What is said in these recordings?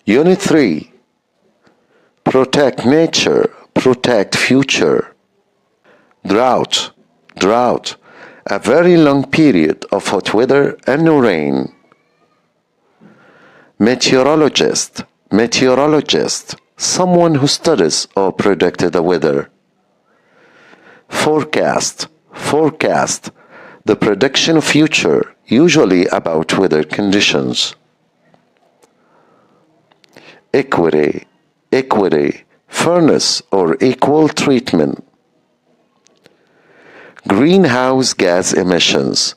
Unit 3. Protect nature, protect future. Drought, drought, a very long period of hot weather and no rain. Meteorologist, meteorologist, someone who studies or predicts the weather. Forecast, forecast, the prediction of future, usually about weather conditions. Equity, equity, fairness or equal treatment. Greenhouse gas emissions,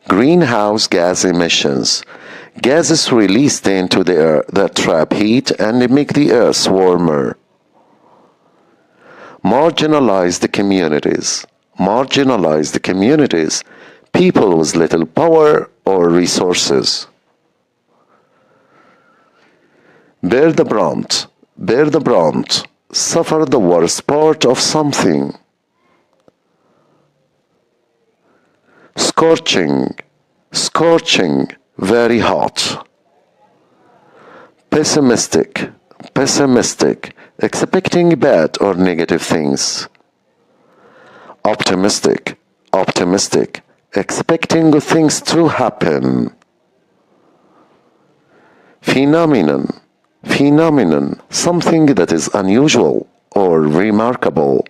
greenhouse gas emissions, gases released into the air that trap heat and make the earth warmer. Marginalized communities, marginalized communities, people with little power or resources. Bear the brunt, bear the brunt, suffer the worst part of something. Scorching, scorching, very hot. Pessimistic, pessimistic, expecting bad or negative things. Optimistic, optimistic, expecting good things to happen. Phenomenon, phenomenon, something that is unusual or remarkable.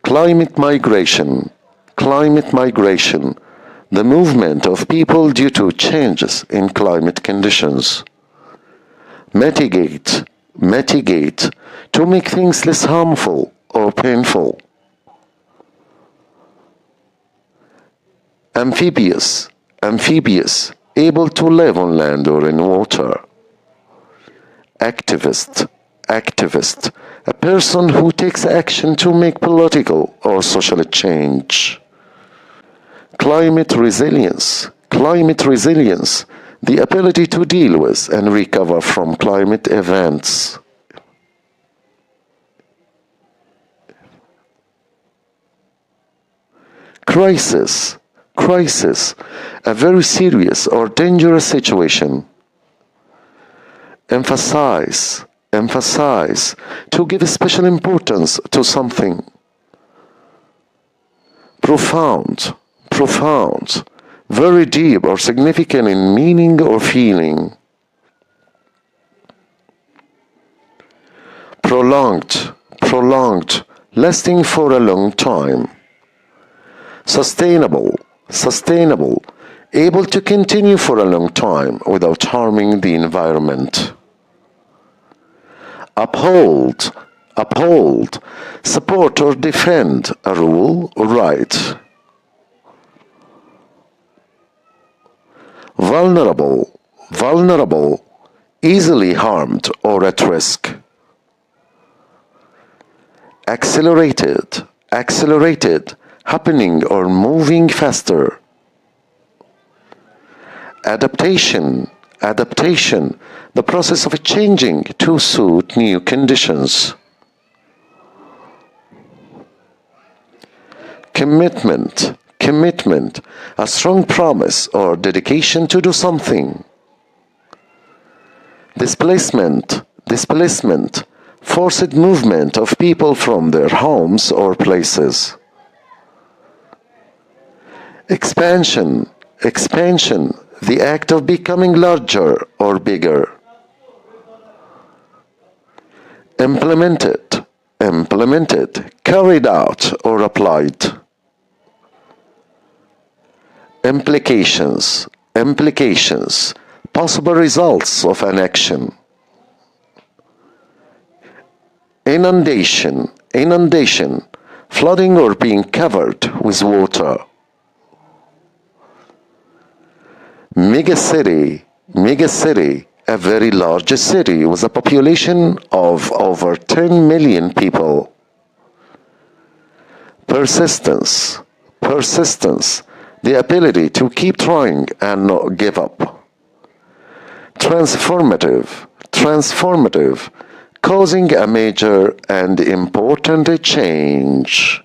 Climate migration, climate migration, the movement of people due to changes in climate conditions. Mitigate, mitigate, to make things less harmful or painful. Amphibious, amphibious, able to live on land or in water. Activist, activist, a person who takes action to make political or social change. Climate resilience, climate resilience, the ability to deal with and recover from climate events. Crisis, crisis, a very serious or dangerous situation. Emphasize, emphasize, to give special importance to something. Profound, profound, very deep or significant in meaning or feeling. Prolonged, prolonged, lasting for a long time. Sustainable, sustainable, able to continue for a long time without harming the environment. Uphold, uphold, support or defend a rule or right. Vulnerable, vulnerable, easily harmed or at risk. Accelerated, accelerated, happening or moving faster. Adaptation, adaptation, the process of changing to suit new conditions. Commitment, commitment, a strong promise or dedication to do something. Displacement, displacement, forced movement of people from their homes or places. Expansion, expansion, the act of becoming larger or bigger. Implemented, implemented, carried out or applied. Implications, implications, possible results of an action. Inundation, inundation, flooding or being covered with water. Megacity, megacity, a very large city with a population of over 10 million people. Persistence, persistence, the ability to keep trying and not give up. Transformative, transformative, causing a major and important change.